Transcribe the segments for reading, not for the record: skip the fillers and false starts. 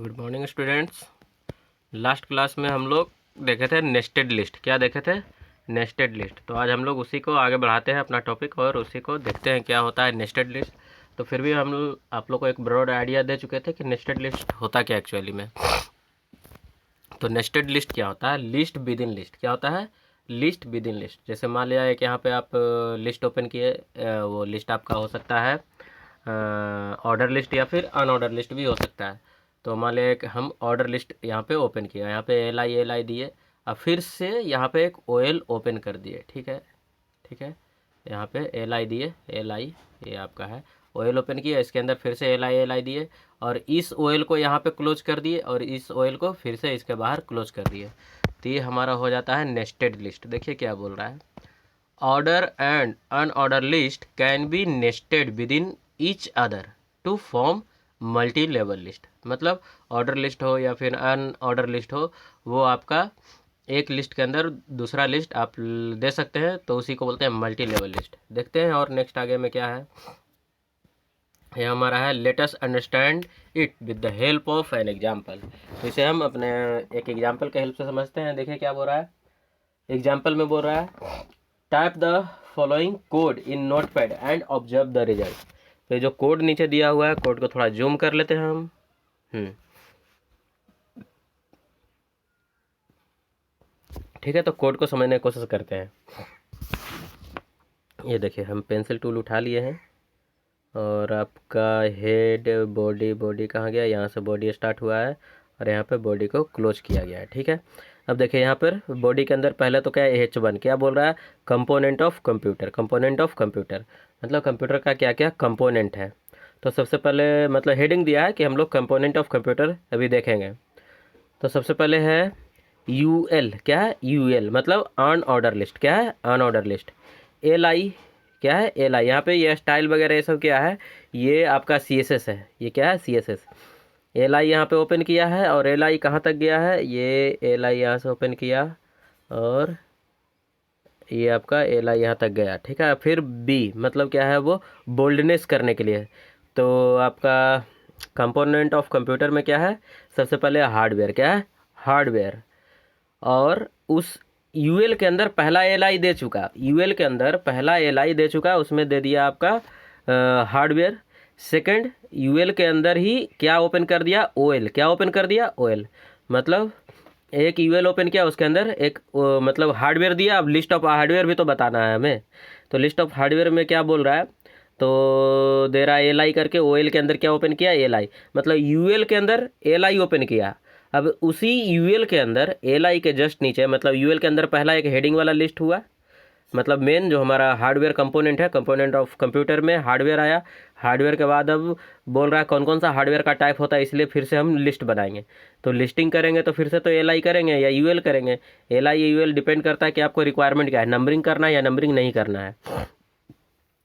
Good morning students. Last class में हम लोग देखे थे नेस्टेड लिस्ट। क्या देखे थे? Nested list. तो आज हम लोग उसी को आगे बढ़ाते हैं अपना टॉपिक और उसी को देखते हैं क्या होता है नेस्टेड लिस्ट। तो फिर भी हम आप लोग को एक ब्रॉड आइडिया दे चुके थे कि नेस्टेड लिस्ट होता क्या एक्चुअली में। तो नेस्टेड लिस्ट क्या होता है? List with in list. क्या होता है? List with in list. जैसे मान लिया एक यहाँ पे आप लिस्ट ओपन किए, वो लिस्ट आपका हो सकता है ऑर्डर लिस्ट या फिर अनऑर्डर लिस्ट भी हो सकता है। तो मान लिया एक हम ऑर्डर लिस्ट यहाँ पे ओपन किया, यहाँ पे एल आई दिए, अब फिर से यहाँ पे एक ओ एल ओपन कर दिए। ठीक है, ठीक है, यहाँ पे एल आई दिए, एल आई ये आपका है, ओ एल ओपन किया, इसके अंदर फिर से एल आई दिए और इस ओ एल को यहाँ पे क्लोज कर दिए और इस ओ एल को फिर से इसके बाहर क्लोज कर दिए। तो ये हमारा हो जाता है नेस्टेड लिस्ट। देखिए क्या बोल रहा है, order and unorder list can be nested within each other to form multi level list. मतलब ऑर्डर लिस्ट हो या फिर अनऑर्डर लिस्ट हो, वो आपका एक लिस्ट के अंदर दूसरा लिस्ट आप दे सकते हैं, तो उसी को बोलते हैं मल्टी लेवल लिस्ट। देखते हैं और नेक्स्ट आगे में क्या है। ये हमारा है let us understand it with the help of an example. तो इसे हम अपने एक एग्जाम्पल के हेल्प से समझते हैं। देखिए क्या बोल रहा है, एग्जाम्पल में बोल रहा है type the following code in notepad and observe the result. तो ये जो कोड नीचे दिया हुआ है, कोड को थोड़ा जूम कर लेते हैं हम। ठीक है, तो कोड को समझने की कोशिश करते हैं। ये देखिए हम पेंसिल टूल उठा लिए हैं और आपका हेड बॉडी कहाँ गया, यहाँ से बॉडी स्टार्ट हुआ है और यहाँ पे बॉडी को क्लोज किया गया है। ठीक है, अब देखिए यहाँ पर बॉडी के अंदर पहले तो क्या है, H1 क्या बोल रहा है, component of computer. Component of computer मतलब कंप्यूटर का क्या क्या कंपोनेंट है। तो सबसे पहले मतलब हेडिंग दिया है कि हम लोग कंपोनेंट ऑफ कंप्यूटर अभी देखेंगे। तो सबसे पहले है UL। क्या है UL? मतलब अनऑर्डर लिस्ट। क्या है? Unordered list. LI क्या है? LI यहाँ पे ये स्टाइल वगैरह ये सब क्या है, ये आपका CSS है। ये क्या है? CSS। LI यहाँ पे ओपन किया है और LI कहाँ तक गया है, ये LI यहाँ से ओपन किया और ये आपका LI यहाँ तक गया। ठीक है, फिर B मतलब क्या है, वो बोल्डनेस करने के लिए। तो आपका कंपोनेंट ऑफ कंप्यूटर में क्या है, सबसे पहले हार्डवेयर। क्या है? हार्डवेयर। और उस यूएल के अंदर पहला एल दे चुका, यूएल के अंदर पहला एल दे चुका, उसमें दे दिया आपका हार्डवेयर। सेकंड यूएल के अंदर ही क्या ओपन कर दिया, ओएल। क्या ओपन कर दिया? ओएल। मतलब एक यूएल ओपन किया, उसके अंदर एक मतलब हार्डवेयर दिया। अब लिस्ट ऑफ हार्डवेयर भी तो बताना है हमें। तो लिस्ट ऑफ हार्डवेयर में क्या बोल रहा है, तो दे रहा है एल करके, ओएल के अंदर क्या ओपन किया, एल। मतलब यूएल के अंदर एल ओपन किया। अब उसी यूएल के अंदर एल के जस्ट नीचे, मतलब यूएल के अंदर पहला एक हेडिंग वाला लिस्ट हुआ, मतलब मेन जो हमारा हार्डवेयर कंपोनेंट है, कंपोनेंट ऑफ कंप्यूटर में हार्डवेयर आया। हार्डवेयर के बाद अब बोल रहा है कौन कौन सा हार्डवेयर का टाइप होता है, इसलिए फिर से हम लिस्ट बनाएंगे। तो लिस्टिंग करेंगे तो फिर से तो एल करेंगे या यूएल करेंगे। एल या यूएल डिपेंड करता है कि आपको रिक्वायरमेंट क्या है, नंबरिंग करना है या नंबरिंग नहीं करना है।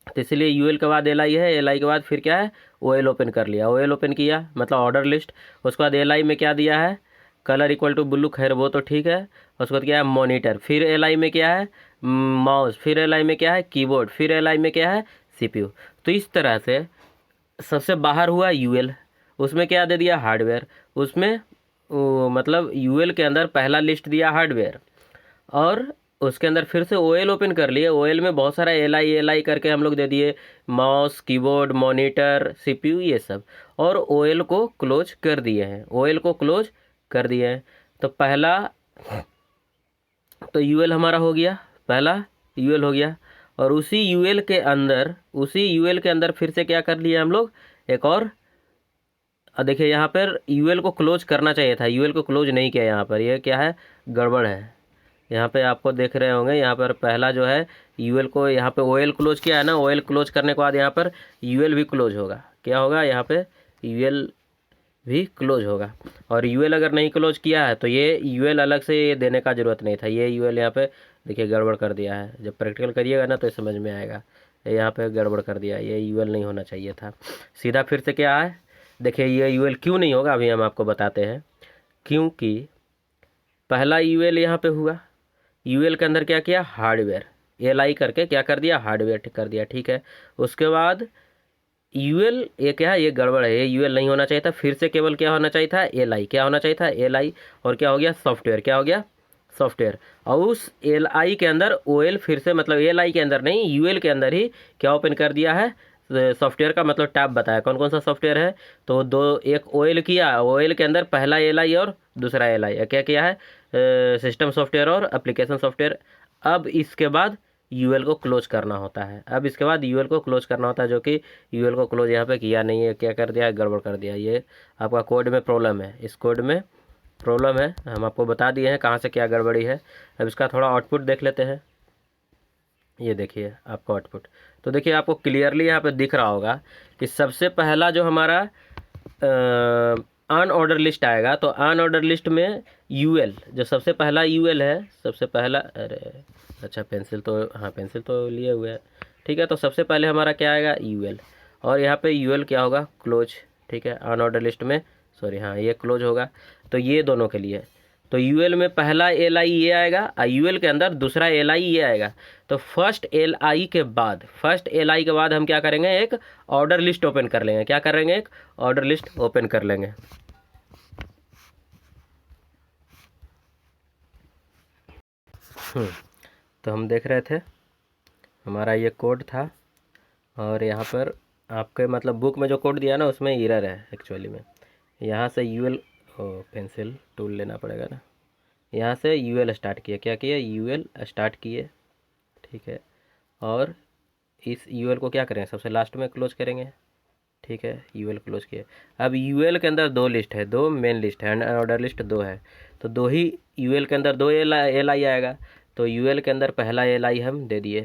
तो इसलिए यूएल के बाद एल है, एल के बाद फिर क्या है, ओएल ओपन कर लिया। ओएल ओपन किया मतलब ऑर्डर लिस्ट। उसके बाद एल में क्या दिया है, कलर इक्वल टू ब्लू, खैर वो तो ठीक है। उसके बाद क्या है, मॉनिटर। फिर एल में क्या है, माउस। फिर एल में क्या है, कीबोर्ड। फिर एल में क्या है, सीपीयू। तो इस तरह से सबसे बाहर हुआ यूएल, उसमें क्या दे दिया, हार्डवेयर। उसमें मतलब यूएल के अंदर पहला लिस्ट दिया हार्डवेयर और उसके अंदर फिर से ओएल ओपन कर लिए। ओएल में बहुत सारा एल आई करके हम लोग दे दिए, माउस, कीबोर्ड, मॉनिटर, सीपीयू ये सब, और ओएल को क्लोज कर दिए हैं। ओएल को क्लोज कर दिए हैं। तो पहला तो यूएल हमारा हो गया, पहला यूएल हो गया। और उसी यूएल के अंदर फिर से क्या कर लिए हम लोग, एक और। देखिए यहाँ पर यूएल को क्लोज करना चाहिए था, यूएल को क्लोज नहीं किया। यहाँ पर ये क्या है, गड़बड़ है। यहाँ पे आपको देख रहे होंगे, यहाँ पर पहला जो है यूएल को, यहाँ पे ओएल क्लोज किया है ना, ओएल क्लोज करने के बाद यहाँ पर यूएल भी क्लोज होगा। क्या होगा, यहाँ पे यूएल भी क्लोज होगा। और यूएल अगर नहीं क्लोज किया है तो ये यूएल अलग से ये देने का ज़रूरत नहीं था। ये यूएल यहाँ पे देखिए गड़बड़ कर दिया है, जब प्रैक्टिकल करिएगा ना तो समझ में आएगा। यहाँ पे गड़बड़ कर दिया, ये यूएल नहीं होना चाहिए था। सीधा फिर से क्या है, देखिए ये यूएल क्यों नहीं होगा अभी हम आपको बताते हैं। क्योंकि पहला यूएल यहाँ पे हुआ, यूएल के अंदर क्या किया, हार्डवेयर। एल आई करके क्या कर दिया, हार्डवेयर कर दिया। ठीक है, उसके बाद यूएल, ये क्या है, ये गड़बड़ है, ये यूएल नहीं होना चाहिए था, फिर से केवल क्या होना चाहिए था, एल आई। क्या होना चाहिए था, एल आई। और क्या हो गया, सॉफ्टवेयर। क्या हो गया, सॉफ्टवेयर। और उस एल आई के अंदर ओ एल फिर से, मतलब एल आई के अंदर नहीं, यूएल के अंदर ही क्या ओपन कर दिया है, सॉफ्टवेयर का मतलब टैब बताया कौन कौन सा सॉफ्टवेयर है। तो दो, एक ओ एल किया, ओ एल के अंदर पहला एल आई और दूसरा एल आई क्या किया है, सिस्टम सॉफ्टवेयर और एप्लीकेशन सॉफ्टवेयर। अब इसके बाद यूएल को क्लोज करना होता है, अब इसके बाद यूएल को क्लोज करना होता है, जो कि यूएल को क्लोज यहाँ पे किया नहीं है, क्या कर दिया, गड़बड़ कर दिया। ये आपका कोड में प्रॉब्लम है, इस कोड में प्रॉब्लम है, हम आपको बता दिए हैं कहाँ से क्या गड़बड़ी है। अब इसका थोड़ा आउटपुट देख लेते हैं। ये देखिए आपका आउटपुट, तो देखिए आपको क्लियरली यहाँ पे दिख रहा होगा कि सबसे पहला जो हमारा अनऑर्डर लिस्ट आएगा, तो अनऑर्डर लिस्ट में यूएल, जो सबसे पहला यूएल है, सबसे पहला, अरे अच्छा पेंसिल तो, हाँ पेंसिल तो लिए हुए है, ठीक है। तो सबसे पहले हमारा क्या आएगा, यूएल, और यहाँ पे यूएल क्या होगा, क्लोज, ठीक है। अनऑर्डर लिस्ट में, सॉरी हाँ, ये क्लोज होगा। तो ये दोनों के लिए, तो यूएल में पहला एल आई ये आएगा और यूएल के अंदर दूसरा एल आई ये आएगा। तो फर्स्ट एल आई के बाद, फर्स्ट एल आई के बाद हम क्या करेंगे, एक ऑर्डर लिस्ट ओपन कर लेंगे। क्या करेंगे, एक ऑर्डर लिस्ट ओपन कर लेंगे। तो हम देख रहे थे, हमारा ये कोड था, और यहाँ पर आपके मतलब बुक में जो कोड दिया ना, उसमें एरर है एक्चुअली में। यहाँ से यूएल, पेंसिल टूल लेना पड़ेगा ना, यहाँ से यूएल स्टार्ट किया, क्या किया, यूएल स्टार्ट किए, ठीक है। और इस यूएल को क्या करें, सबसे लास्ट में क्लोज करेंगे, ठीक है। यूएल क्लोज किए। अब यूएल के अंदर दो लिस्ट है, दो मेन लिस्ट है, ऑर्डर लिस्ट दो है, तो दो ही यूएल के अंदर दो एल आई आएगा। तो यूएल के अंदर पहला एल आई हम दे दिए,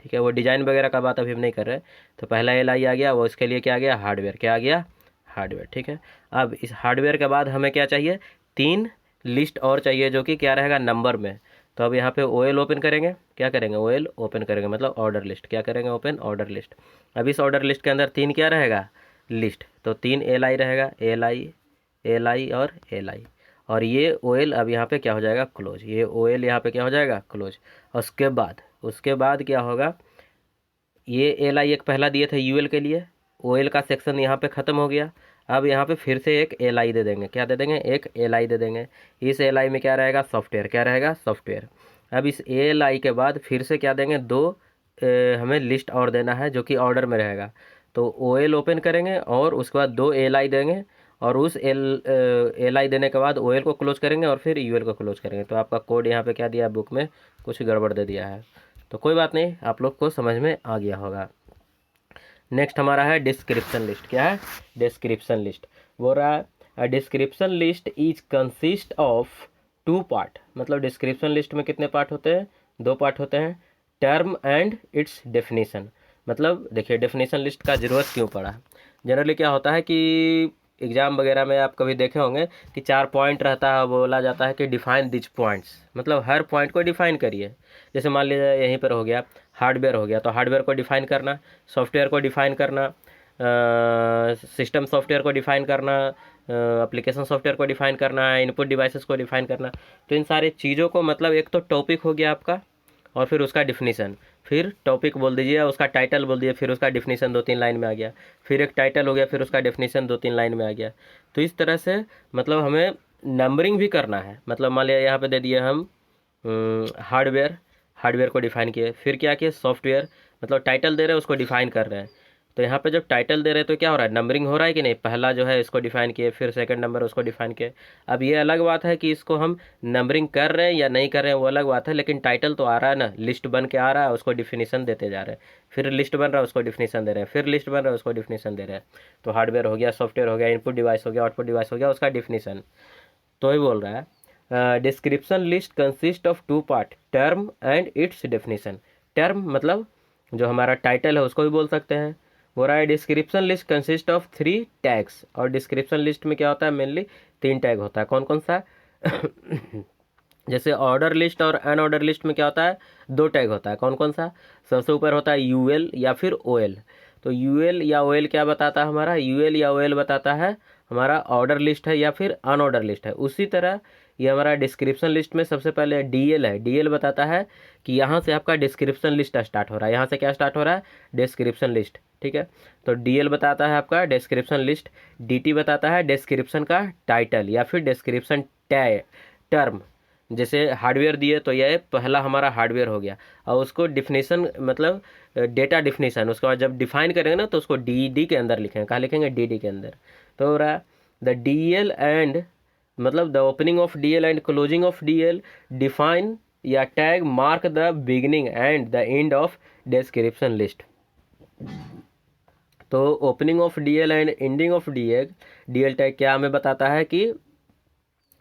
ठीक है। वो डिज़ाइन वगैरह का बात अभी हम नहीं कर रहे। तो पहला एल आई आ गया, वो इसके लिए क्या आ गया, हार्डवेयर, क्या आ गया, हार्डवेयर, ठीक है। अब इस हार्डवेयर के बाद हमें क्या चाहिए, तीन लिस्ट और चाहिए, जो कि क्या रहेगा, नंबर में। तो अब यहाँ पे ओ एल ओपन करेंगे, क्या करेंगे, ओ एल ओपन करेंगे, मतलब ऑर्डर लिस्ट, क्या करेंगे, ओपन ऑर्डर लिस्ट। अब इस ऑर्डर लिस्ट के अंदर तीन क्या रहेगा, लिस्ट, तो तीन एल आई रहेगा, एल आई, एल आई और एल आई। और ये ओ एल अब यहाँ पे क्या हो जाएगा, क्लोज, ये ओ एल यहाँ पे क्या हो जाएगा, क्लोज। उसके बाद क्या होगा, ये एल आई एक पहला दिए थे यूएल के लिए, ओ एल का सेक्शन यहाँ पे ख़त्म हो गया। अब यहाँ पे फिर से एक एल आई दे देंगे, क्या दे देंगे, एक एल आई दे देंगे। इस एल आई में क्या रहेगा, सॉफ्टवेयर, क्या रहेगा, सॉफ्टवेयर। अब इस एल आई के बाद फिर से क्या देंगे, दो हमें लिस्ट और देना है, जो कि ऑर्डर में रहेगा। तो ओ एल ओपन करेंगे और उसके बाद दो एल आई देंगे, और उस एल आई देने के बाद ओ एल को क्लोज करेंगे और फिर यू एल को क्लोज करेंगे। तो आपका कोड यहाँ पे क्या दिया है, बुक में कुछ गड़बड़ दे दिया है, तो कोई बात नहीं, आप लोग को समझ में आ गया होगा। नेक्स्ट हमारा है डिस्क्रिप्शन लिस्ट, क्या है, डिस्क्रिप्शन लिस्ट। बोल रहा है description list is consist of two part, मतलब डिस्क्रिप्शन लिस्ट में कितने पार्ट होते हैं, दो पार्ट होते हैं, टर्म एंड इट्स डेफिनेशन। मतलब देखिए डेफिनेशन लिस्ट का ज़रूरत क्यों पड़ा। जनरली क्या होता है कि एग्ज़ाम वगैरह में आप कभी देखे होंगे कि 4 पॉइंट रहता है, बोला जाता है कि डिफाइन दिच पॉइंट्स, मतलब हर पॉइंट को डिफाइन करिए। जैसे मान लीजिए यहीं पर हो गया, हार्डवेयर हो गया, तो हार्डवेयर को डिफाइन करना, सॉफ्टवेयर को डिफाइन करना, सिस्टम सॉफ्टवेयर को डिफाइन करना, एप्लीकेशन सॉफ्टवेयर को डिफाइन करना, इनपुट डिवाइसेस को डिफाइन करना। तो इन सारे चीज़ों को, मतलब एक तो टॉपिक हो गया आपका, और फिर उसका डिफिनीसन, फिर टॉपिक बोल दीजिए, उसका टाइटल बोल दिए, फिर उसका डिफिनीसन 2-3 लाइन में आ गया, फिर एक टाइटल हो गया, फिर उसका डिफिनीसन 2-3 लाइन में आ गया। तो इस तरह से मतलब हमें नंबरिंग भी करना है। मतलब मान लिया यहाँ पे दे दिए हम हार्डवेयर, हार्डवेयर को डिफाइन किए, फिर क्या किए, सॉफ्टवेयर, मतलब टाइटल दे रहे हैं, उसको डिफाइन कर रहे हैं। तो यहाँ पे जब टाइटल दे रहे हैं तो क्या हो रहा है, नंबरिंग हो रहा है कि नहीं, पहला जो है इसको डिफाइन किए, फिर सेकंड नंबर उसको डिफाइन किए। अब ये अलग बात है कि इसको हम नंबरिंग कर रहे हैं या नहीं कर रहे हैं, वो अलग बात है, लेकिन टाइटल तो आ रहा है ना, लिस्ट बन के आ रहा है, उसको डिफिनीसन देते जा रहे हैं, फिर लिस्ट बन रहा है, उसको डिफिनीसन दे रहे हैं, फिर लिस्ट बन रहा है, उसको डिफिनीसन दे रहे हैं। तो हार्डवेयर हो गया, सॉफ्टवेयर हो गया, इनपुट डिवाइस हो गया, आउटपुट डिवाइस हो गया, उसका डिफिनीसन। तो ही बोल रहा है description list consist of two part, term and its definition. Term मतलब जो हमारा टाइटल है उसको भी बोल सकते हैं। बोल रहा है description list consist of 3 tags, और डिस्क्रिप्शन लिस्ट में क्या होता है, मेनली 3 टैग होता है। कौन कौन सा जैसे ऑर्डर लिस्ट और अनऑर्डर लिस्ट में क्या होता है, 2 टैग होता है। कौन कौन सा, सबसे ऊपर होता है यूएल या फिर ओएल। तो यूएल या ओएल क्या बताता है, हमारा यूएल या ओएल बताता है हमारा ऑर्डर लिस्ट है या फिर अनऑर्डर लिस्ट है। उसी तरह ये हमारा डिस्क्रिप्शन लिस्ट में सबसे पहले डीएल है। डीएल बताता है कि यहाँ से आपका डिस्क्रिप्शन लिस्ट स्टार्ट हो रहा है। यहाँ से क्या स्टार्ट हो रहा है? डिस्क्रिप्शन लिस्ट, ठीक है। तो डीएल बताता है आपका डिस्क्रिप्शन लिस्ट। डीटी बताता है डिस्क्रिप्शन का टाइटल या फिर डिस्क्रिप्शन टर्म। जैसे हार्डवेयर दिए तो ये पहला हमारा हार्डवेयर हो गया, और उसको डिफिनेशन मतलब डेटा डिफिनेशन, उसके बाद जब डिफाइन करेंगे ना तो उसको डी के अंदर लिखेंगे। कहाँ लिखेंगे? डी के अंदर। तो हो रहा है द डीएल एंड मतलब the opening of DL and closing of DL define या tag mark the beginning and the end of description list. तो opening of DL and ending of DL tag क्या हमें बताता है कि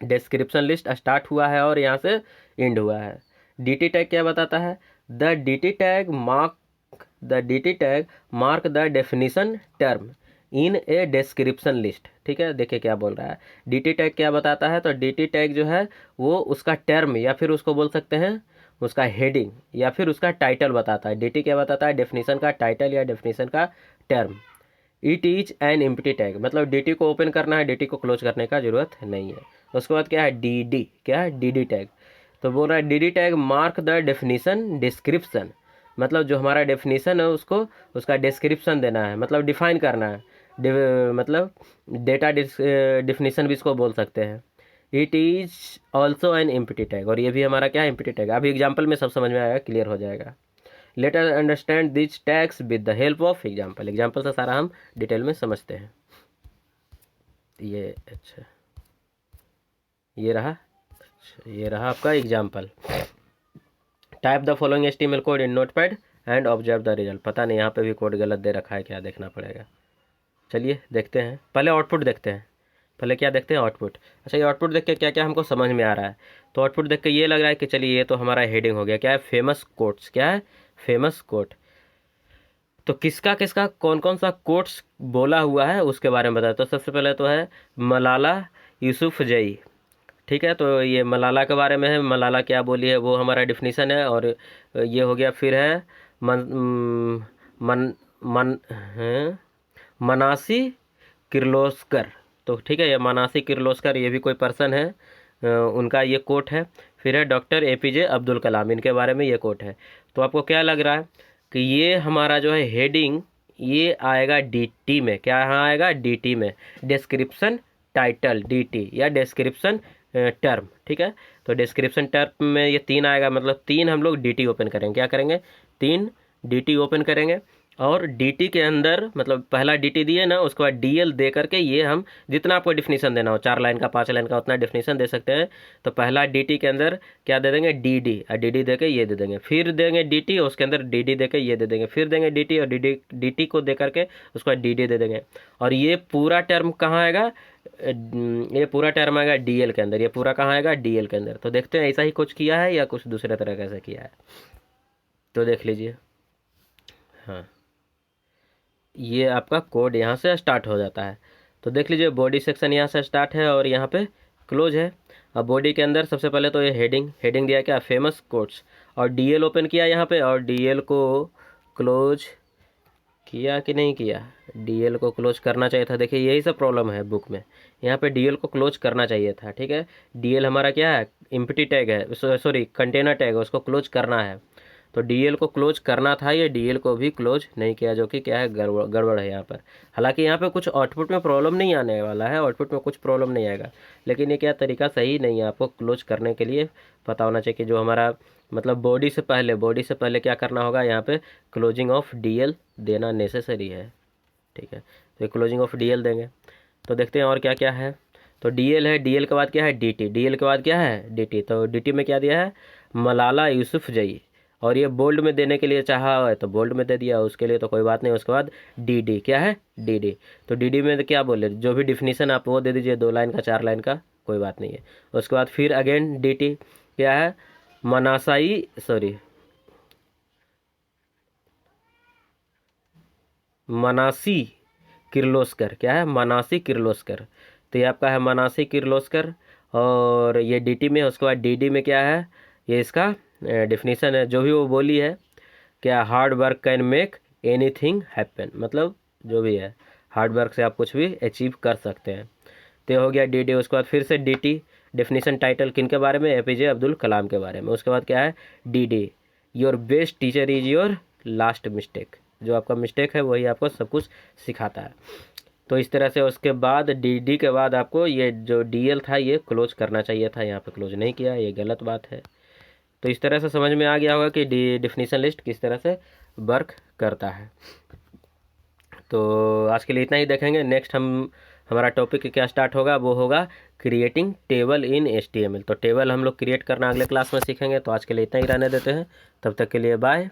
डिस्क्रिप्शन लिस्ट स्टार्ट हुआ है और यहाँ से एंड हुआ है। डीटी टैग क्या बताता है? The DT tag mark the definition term in a description list, ठीक है। देखिए क्या बोल रहा है। डीटी टैग क्या बताता है? तो डीटी टैग जो है वो उसका टर्म या फिर उसको बोल सकते हैं उसका हेडिंग या फिर उसका टाइटल बताता है। डीटी क्या बताता है? डेफिनेशन का टाइटल या डेफिनेशन का term. It is an empty tag, मतलब डीटी को ओपन करना है, डीटी को क्लोज करने का जरूरत नहीं है। उसके बाद क्या है? डीडी। क्या है? DD tag. तो बोल रहा है DD tag mark the definition description, मतलब जो हमारा डेफिनेशन है उसको उसका डिस्क्रिप्शन देना है, मतलब डिफाइन करना है। मतलब डेटा डिफिनेशन भी इसको बोल सकते हैं। It is also an empty tag, और ये भी हमारा क्या है? Empty tag. अभी एग्जाम्पल में सब समझ में आएगा, क्लियर हो जाएगा। Let us understand this tags with the help of example. Example से सारा हम डिटेल में समझते हैं। ये अच्छा, ये रहा। अच्छा, ये रहा आपका example. Type the following HTML code in notepad and observe the result. पता नहीं यहाँ पे भी कोड गलत दे रखा है क्या, देखना पड़ेगा। चलिए देखते हैं, पहले आउटपुट देखते हैं। पहले क्या देखते हैं? आउटपुट। अच्छा, ये आउटपुट देख के क्या क्या हमको समझ में आ रहा है? तो आउटपुट देख के ये लग रहा है कि चलिए ये तो हमारा हेडिंग हो गया। क्या है? Famous quotes. क्या है? Famous quote. तो किसका किसका कौन कौन सा कोट्स बोला हुआ है उसके बारे में बताया। तो सबसे पहले तो है मलाला यूसुफजई, ठीक है। तो ये मलाला के बारे में है, मलाला क्या बोली है वो हमारा डिफिनीसन है। और ये हो गया। फिर है मन मन हैं मनासी किर्लोस्कर। तो ठीक है, ये मनासी किर्लोस्कर ये भी कोई पर्सन है, उनका ये कोट है। फिर है डॉक्टर APJ अब्दुल कलाम, इनके बारे में ये कोट है। तो आपको क्या लग रहा है कि ये हमारा जो है हेडिंग ये आएगा DT में। क्या यहाँ आएगा? DT में, डिस्क्रिप्शन टाइटल DT या डिस्क्रिप्शन टर्म, ठीक है। तो डिस्क्रिप्शन टर्म में ये 3 आएगा, मतलब 3 हम लोग DT ओपन करेंगे। क्या करेंगे? 3 DT ओपन करेंगे। और DT के अंदर मतलब पहला DT दिए ना, उसके बाद DL दे करके ये हम जितना आपको डिफिनीसन देना हो, 4 लाइन का 5 लाइन का उतना डिफिनीसन दे सकते हैं। तो पहला DT के अंदर क्या दे देंगे? DD, और DD दे के ये दे देंगे। फिर देंगे DT, उसके अंदर DD दे के ये दे देंगे। फिर देंगे DT और DT को दे करके उसके बाद DD दे देंगे। और ये पूरा टर्म कहाँ आएगा? ये पूरा टर्म आएगा DL के अंदर। ये पूरा कहाँ आएगा? DL के अंदर। तो देखते हैं ऐसा ही कुछ किया है या कुछ दूसरे तरह से किया है। तो देख लीजिए। हाँ, ये आपका कोड यहाँ से स्टार्ट हो जाता है। तो देख लीजिए, बॉडी सेक्शन यहाँ से स्टार्ट है और यहाँ पे क्लोज है। अब बॉडी के अंदर सबसे पहले तो ये हेडिंग दिया क्या? Famous quotes. और DL ओपन किया यहाँ पे, और DL को क्लोज किया कि नहीं किया? DL को क्लोज करना चाहिए था। देखिए यही सब प्रॉब्लम है बुक में, यहाँ पे DL को क्लोज करना चाहिए था, ठीक है। DL हमारा क्या है? एम्प्टी टैग है, सॉरी कंटेनर टैग है, उसको क्लोज करना है। तो DL को क्लोज करना था, ये DL को भी क्लोज नहीं किया, जो कि क्या है? गड़बड़ है यहाँ पर। हालांकि यहाँ पे कुछ आउटपुट में प्रॉब्लम नहीं आने वाला है, आउटपुट में कुछ प्रॉब्लम नहीं आएगा, लेकिन ये क्या तरीका सही नहीं है। आपको क्लोज करने के लिए पता होना चाहिए कि जो हमारा मतलब बॉडी से पहले क्या करना होगा, यहाँ पे क्लोजिंग ऑफ DL देना नेसेसरी है, ठीक है। तो क्लोजिंग ऑफ DL देंगे। तो देखते हैं और क्या क्या है। तो DL है, DL के बाद क्या है? DT, DL के बाद क्या है? DT। तो DT में क्या दिया है? मलाला यूसुफजई। और ये बोल्ड में देने के लिए चाहा है तो बोल्ड में दे दिया, उसके लिए तो कोई बात नहीं। उसके बाद DD, क्या है? DD। तो DD में तो क्या बोले? जो भी डिफिनीसन आप वो दे दीजिए, 2 लाइन का 4 लाइन का, कोई बात नहीं है। उसके बाद फिर अगेन DT, क्या है? मनासी किर्लोस्कर। क्या है? मनासी किर्लोस्कर। तो ये आपका है मनासी किर्लोस्कर, और ये DT में। उसके बाद DD में क्या है? ये इसका डिफिनीसन है, जो भी वो बोली है। क्या? Hard work can make anything happen, मतलब जो भी है हार्ड वर्क से आप कुछ भी अचीव कर सकते हैं। तो हो गया DD। उसके बाद फिर से DT, डेफिनेशन टाइटल किन के बारे में, एपीजे अब्दुल कलाम के बारे में। उसके बाद क्या है, D, your best teacher is your last mistake, जो आपका मिस्टेक है वही आपको सब कुछ सिखाता है। तो इस तरह से उसके बाद डी के बाद आपको ये जो डीएल था ये क्लोज करना चाहिए था, यहाँ पे क्लोज नहीं किया, ये गलत बात है। तो इस तरह से समझ में आ गया होगा कि डेफिनेशन लिस्ट किस तरह से वर्क करता है। तो आज के लिए इतना ही देखेंगे। नेक्स्ट हमारा टॉपिक क्या स्टार्ट होगा, वो होगा क्रिएटिंग टेबल इन HTML। तो टेबल हम लोग क्रिएट करना अगले क्लास में सीखेंगे। तो आज के लिए इतना ही रहने देते हैं, तब तक के लिए बाय।